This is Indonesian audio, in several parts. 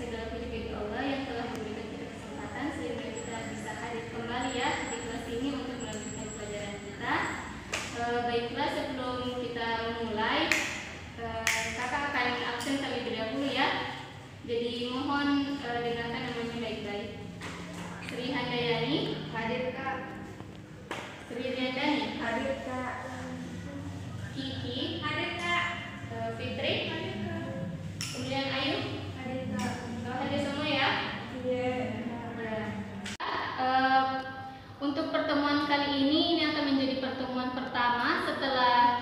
segala puji bagi Allah yang telah memberikan kita kesempatan sehingga kita bisa hadir kembali ya di kelas ini untuk melanjutkan pelajaran kita. Baiklah, sebelum kita mulai, kakak akan absen terlebih dahulu ya. Jadi mohon dengarkan namanya baik-baik. Sri Handayani, hadir Kak. Sri Riyadani, hadir Kak. Kiki, hadir Kak. Fitri, hadir Kak. Kemudian Ayu, hadir Kak. Hadir semua ya? Iya. Untuk pertemuan kali ini akan menjadi pertemuan pertama setelah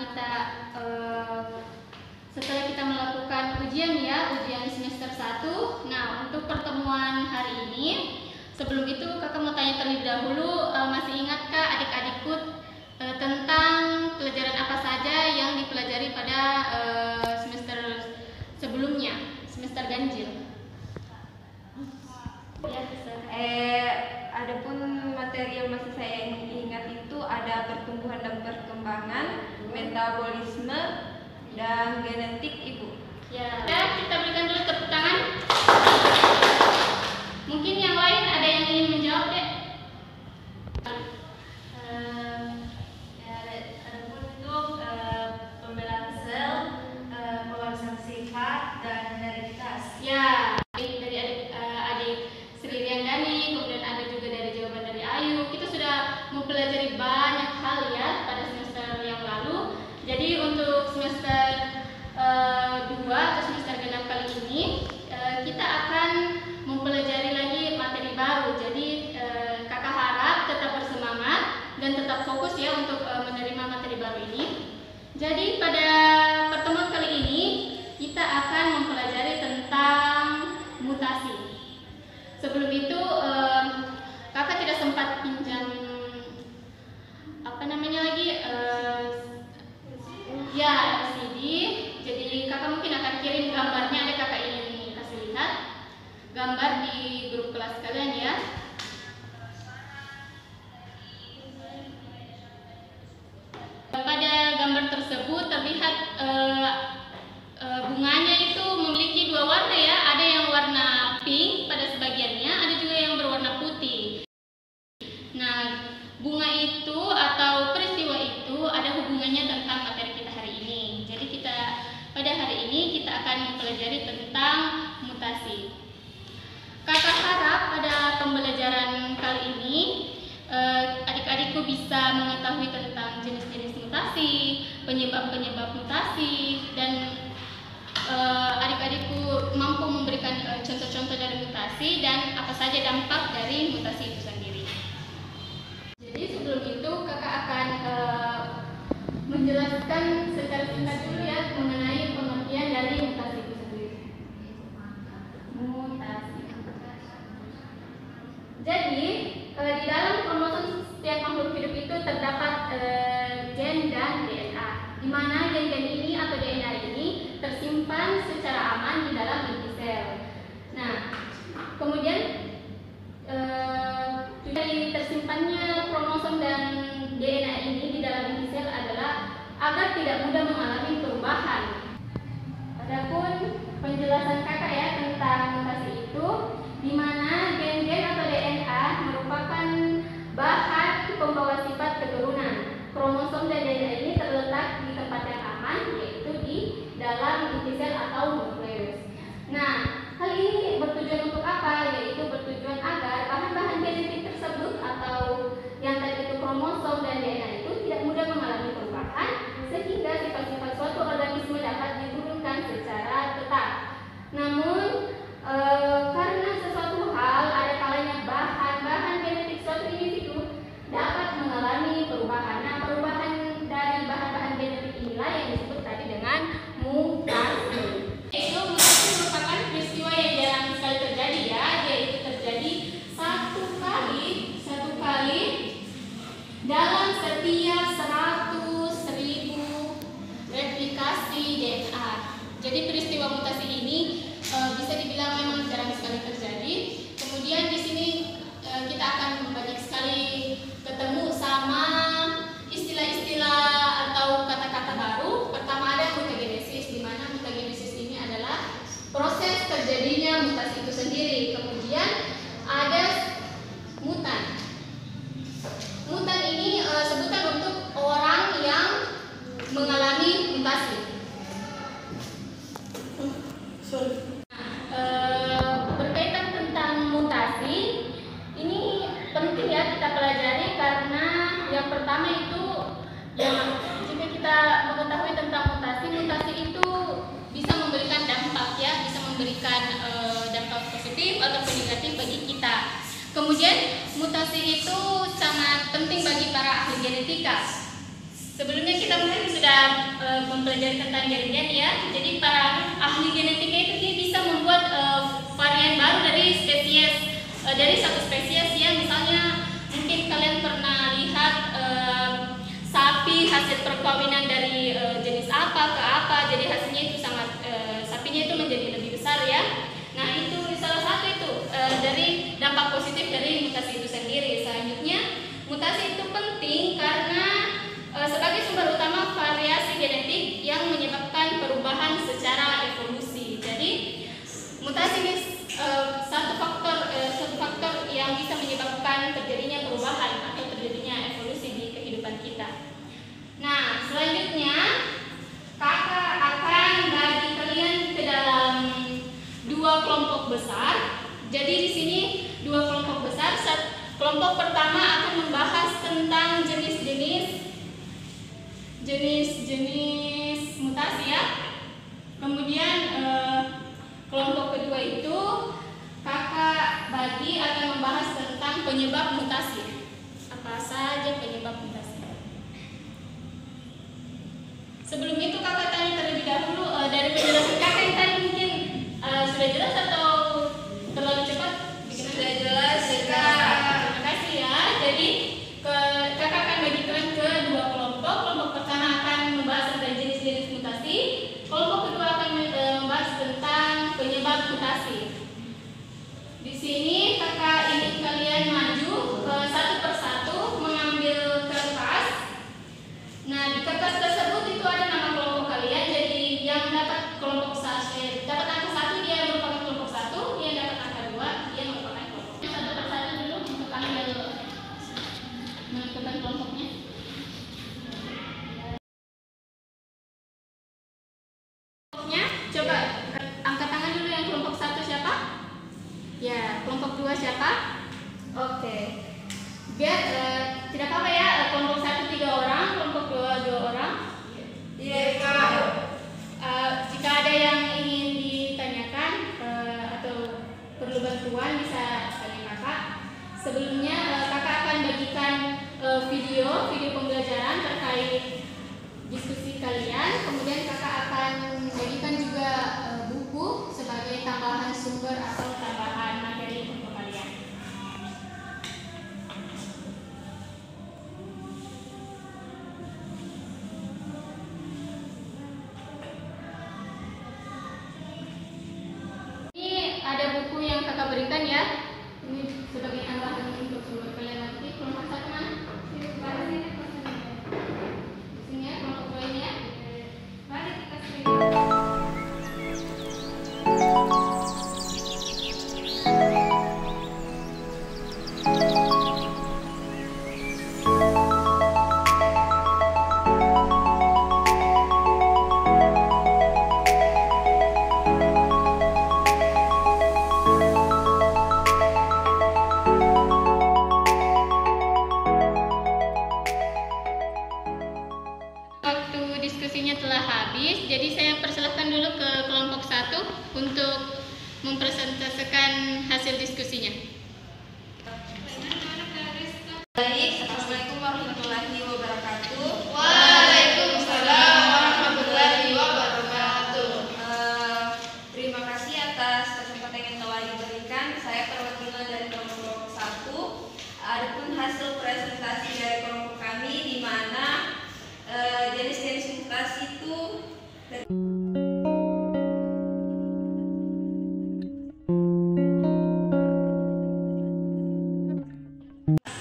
kita melakukan ujian ya, ujian semester 1. Nah, untuk pertemuan hari ini, sebelum itu kakak mau tanya terlebih dahulu, masih ingatkah adik-adikku tentang pelajaran apa saja yang dipelajari pada semester sebelumnya, semester ganjil? Ya, adapun materi yang masih saya ingat itu ada pertumbuhan dan perkembangan, metabolisme, dan genetik Ibu. Ya, kita berikan dulu tepuk tangan. Mungkin yang lain ada yang ingin menjawab, Dek? Adapun untuk pembelaan sel, pemeriksaan sifat, dan hereditas. Ya, dari adik Sri Riyandani, kemudian ada juga dari jawaban dari Ayu. Kita sudah mempelajari banyak hal ya pada semester yang lalu. Jadi untuk semester 2 atau semester genap kali ini kita akan mempelajari lagi materi baru. Jadi kakak harap tetap bersemangat dan tetap fokus ya untuk menerima materi baru ini. Jadi pada pertemuan kali ini kita akan mempelajari tentang mutasi. Sebelum itu kakak tidak sempat pinjam LCD. Jadi kakak mungkin akan kirim gambarnya, ada kakak ingin kasih lihat gambar di grup kelas kalian ya. Pada gambar tersebut terlihat bunganya itu memiliki dua warna ya, ada yang warna pink pada sebagiannya, ada juga yang berwarna putih. Nah, bunga itu atau peristiwa itu ada hubungannya tentang materi kita hari ini. Jadi pada hari ini kita akan mempelajari tentang mutasi. Kakak harap pada pembelajaran kali ini adik-adikku bisa mengetahui tentang jenis-jenis mutasi, penyebab-penyebab mutasi, dan adik-adikku mampu memberikan contoh-contoh dari mutasi dan apa saja dampak dari mutasi itu sendiri. Jadi sebelum itu kakak akan menjelaskan secara singkat dulu ya mengenai pengertian dari mutasi itu sendiri. Mutasi. Jadi di dalam kromosom setiap makhluk hidup itu terdapat gen dan DNA, di mana gen-gen ini atau DNA ini tersimpan secara aman di dalam inti sel. Nah, kemudian dari tersimpannya kromosom dan DNA ini di dalam inti sel adalah agar tidak mudah mengalami perubahan. Adapun penjelasan kakak ya tentang mutasi itu, di mana gen-gen atau DNA merupakan bahan pembawa sifat keturunan. Kromosom dan DNA ini terletak di tempat yang aman, yaitu di dalam inti sel atau nukleus. Nah, hal ini bertujuan untuk apa? Yaitu bertujuan agar bahan-bahan genetik tersebut atau yang tadi itu kromosom dan DNA itu tidak mudah mengalami perubahan, sehingga sifat-sifat suatu organisme dapat diturunkan secara tetap. Namun karena sesuatu hal ada kalanya bahan-bahan genetik suatu individu dapat mengalami perubahan. Nah, perubahan dari bahan-bahan genetik inilah yang disebut tadi dengan mutasi. Itu mutasi merupakan peristiwa yang jarang sekali terjadi ya, yaitu terjadi satu kali dalam setiap 100.000 replikasi DNA. Jadi peristiwa mutasi ini bisa dibilang memang ataupun negatif bagi kita. Kemudian mutasi itu sangat penting bagi para ahli genetika. Sebelumnya kita mungkin sudah mempelajari tentang jaringan ya. Jadi para ahli genetika itu dia bisa membuat varian baru dari spesies dari satu spesies yang misalnya mungkin kalian pernah lihat sapi hasil perkawinan dari jenis apa ke apa, jadi hasilnya itu sangat sapinya itu menjadi lebih besar ya. Nah itu salah satu itu dari dampak positif dari mutasi itu sendiri. Selanjutnya mutasi itu penting karena sebagai sumber utama variasi genetik yang menyebabkan perubahan secara evolusi. Jadi mutasi ini satu faktor yang bisa menyebabkan terjadinya perubahan atau terjadinya evolusi di kehidupan kita. Nah, selanjutnya kakak akan bagi kalian ke dalam dua kelompok besar. Jadi di sini dua kelompok besar. Kelompok pertama akan membahas tentang jenis-jenis mutasi ya. Kemudian kelompok kedua itu kakak bagi akan membahas tentang penyebab mutasi. Apa saja penyebab mutasi? Sebelum itu kakak tanya terlebih dahulu dari penjelasan kakak yang tadi mungkin sudah jelas atau terlalu cepat? Sudah jelas ya Kak. Terima kasih ya. Jadi kakak akan bagi kalian ke dua kelompok. Kelompok pertama akan membahas tentang jenis-jenis mutasi. Kelompok kedua akan membahas tentang penyebab mutasi. Di sini kakak ingin kalian maju satu persatu mengambil kertas. Nah di kertas tersebut itu ada nama kelompok kalian. Jadi yang dapat kelompok dapat angka 1 dia merupakan kelompok 1, yang dapat angka 2 dia merupakan kelompok. Satu persatu dulu untuk ambil menentukan kelompoknya. Coba angkat tangan dulu yang kelompok 1 siapa? Ya, kelompok 2 siapa? Oke. Biar tidak apa-apa ya, kelompok 1 3 orang, kelompok 2 2 orang. Iya Kak. Jika ada yang ingin ditanyakan atau perlu bantuan bisa tanya kakak. Sebelumnya kakak akan bagikan video pembelajaran terkait diskusi kalian. Kemudian kakak akan bagikan juga buku sebagai tambahan sumber atau tambahan materi untuk kalian. Ini ada buku yang kakak berikan ya. Ini sebagai tambahan untuk sumber kalian nanti. Kelompok 1 mana? Di sini ya, kelompok 2 ini ya. Mari kita screen. Waktu diskusinya telah habis, jadi saya persilahkan dulu ke kelompok 1 untuk mempresentasikan hasil diskusinya. Baik, Assalamualaikum warahmatullahi wabarakatuh. Waalaikumsalam warahmatullahi wabarakatuh. Terima kasih atas kesempatan yang telah diberikan. Saya perwakilan dari kelompok 1. Adapun hasil presentasi dari kelompok kami di mana jenis-jenis mutasi itu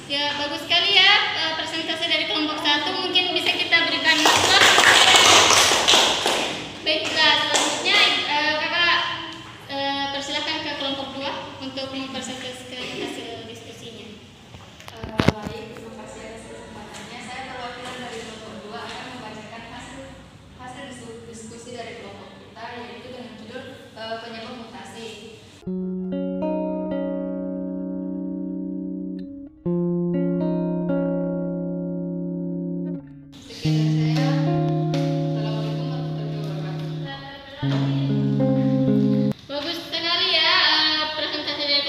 Ya, bagus sekali ya presentasi dari kelompok 1. Mungkin bisa kita berikan maklum. Baiklah, selanjutnya kakak persilahkan ke kelompok 2 untuk mempresentasikan hasil diskusinya. Baik, terima kasih atas kesempatannya. Saya perwakilan dari kelompok 2 akan membacakan hasil diskusi dari kelompok kita, yaitu dengan judul penyebab mutasi. Sekian dari saya. Assalamualaikum warahmatullahi wabarakatuh. Bagus sekali ya presentasi dari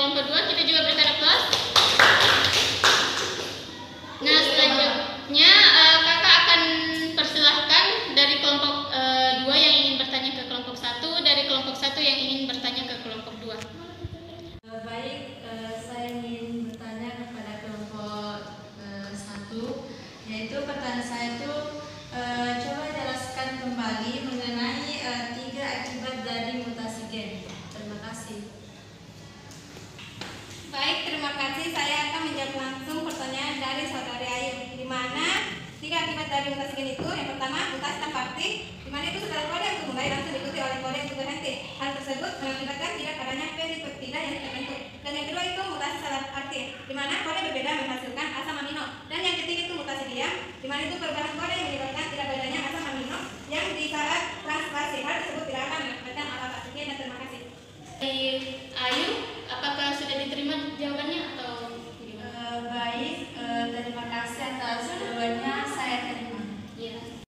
Tiga akibat dari mutasi gen itu, yang pertama mutasi tanpa arti, di mana itu setelah kode untuk mulai langsung diikuti oleh kode untuk berhenti. Hal tersebut mengakibatkan tidak adanya peptida yang terbentuk. Dan yang kedua itu mutasi salah arti, di mana kode berbeda menghasilkan asam amino. Dan yang ketiga itu mutasi diam, di mana itu perubahan kode yang menyebabkan tidak bedanya asam amino yang di saat translasi. Hal tersebut tidak akan mengakibatkan apa-apa. Sekian dan terima kasih. Ayu, apakah sudah diterima jawabannya atau Baik, terima kasih atas jawabannya, saya terima. iya?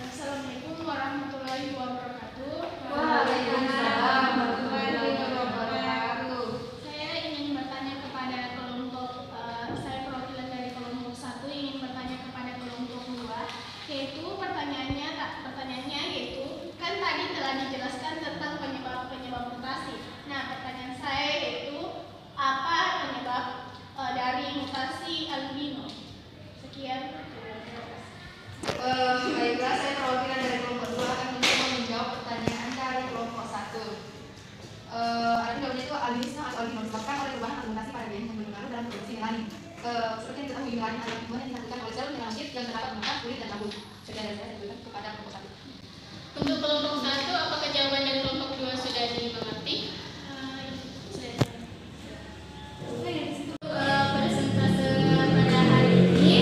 Assalamualaikum warahmatullahi wabarakatuh. Waalaikumsalam warahmatullahi wabarakatuh. Saya ingin bertanya kepada kelompok, saya perwakilan dari kelompok 1 ingin bertanya kepada kelompok 2, yaitu pertanyaannya yaitu kan tadi telah dijelaskan tentang penyebab mutasi. Nah, pertanyaan saya yaitu apa penyebab dari mutasi albino? Sekian. Baiklah, saya perwakilan dari kelompok 2 akan mencoba menjawab pertanyaan dari kelompok 1. Ada jawabannya itu albinisme atau albino disebabkan oleh perubahan argumentasi pada gen yang berpengaruh dalam produksi melanin. Seperti yang kita melanin adalah hubungan yang dilakukan oleh sel melanin yang terdapat menggunakan kulit dan rambut. Sekian dari saya diberikan kepada kelompok 1. Untuk kelompok 1, apakah jawaban dari kelompok 2 sudah dimengerti? Persentase pada hari ini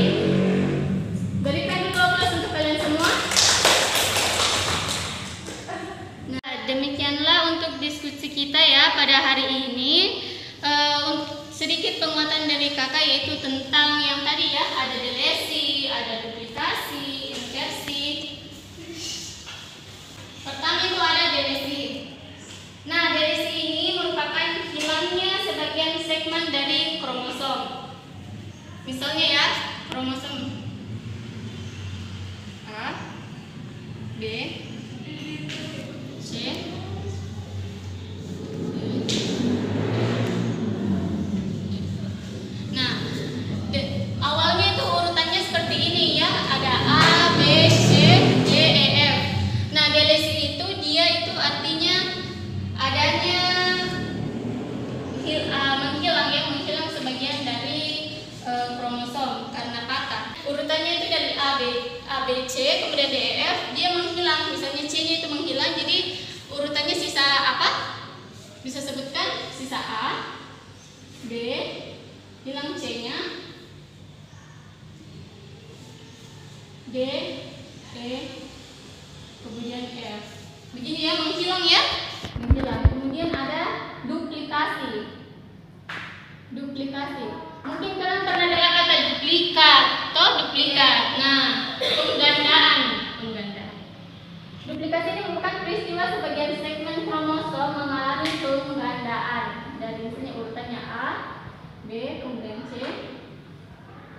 berikan di kelas untuk kalian semua. Nah, demikianlah untuk diskusi kita ya pada hari ini. Sedikit penguatan dari kakak yaitu tentang yang tadi ya, ada delesi, ada duplikasi, inversi. Pertama itu ada delesi. Nah, delesi ini merupakan hilangnya sebagian segmen dari kromosom. Misalnya ya, kromosom A, B, C, nah, awalnya itu urutannya seperti ini ya, ada A, B, C, D, E, F. Nah, delesi itu dia itu artinya adanya menghilang sebagian dari kromosom karena patah. Urutannya itu dari A, B, C, kemudian D, E, F, dia menghilang. Misalnya C-nya itu menghilang, jadi urutannya sisa apa? Bisa sebutkan sisa A, B, hilang C-nya, D, E, kemudian F. Begini ya, menghilang ya, menghilang. Kemudian ada duplikasi. Mungkin kalian pernah dengar kata duplikat, duplikat. Nah, penggandaan. Duplikasi ini merupakan peristiwa sebagian segmen kromosom mengalami penggandaan. Dari sini urutannya A, B, kemudian C,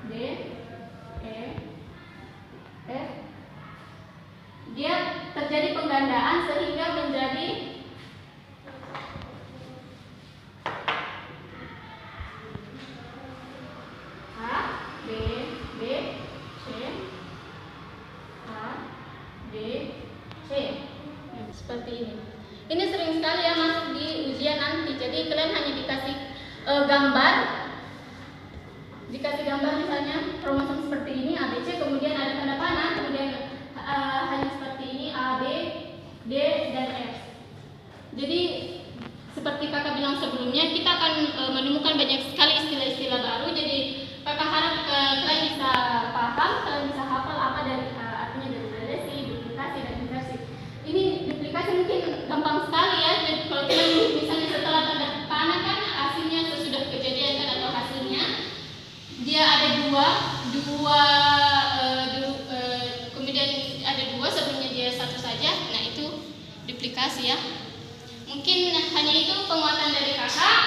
D, E, F. Dia terjadi penggandaan sehingga menjadi A, B, C, A, B, C. Ya, seperti ini. Ini sering sekali ya masuk di ujian nanti. Jadi kalian hanya dikasih gambar. Dikasih gambar misalnya kromosom seperti ini A, B, C, kemudian ada tanda panah, kemudian hanya seperti ini A, B, D, dan F. Jadi seperti kakak bilang sebelumnya, kita akan menemukan banyak sekali istilah-istilah baru. Jadi kakak harap kalian bisa paham, kalian bisa hafal apa dari artinya dari delesi, duplikasi, dan inversi. Ini duplikasi mungkin gampang sekali ya. Jadi kalau kalian misalnya setelah tanda panah kan hasilnya sesudah kejadian kan atau hasilnya dia ada kemudian ada dua, sebelumnya dia satu saja. Nah, itu duplikasi ya. Mungkin hanya itu penguatan dari kakak.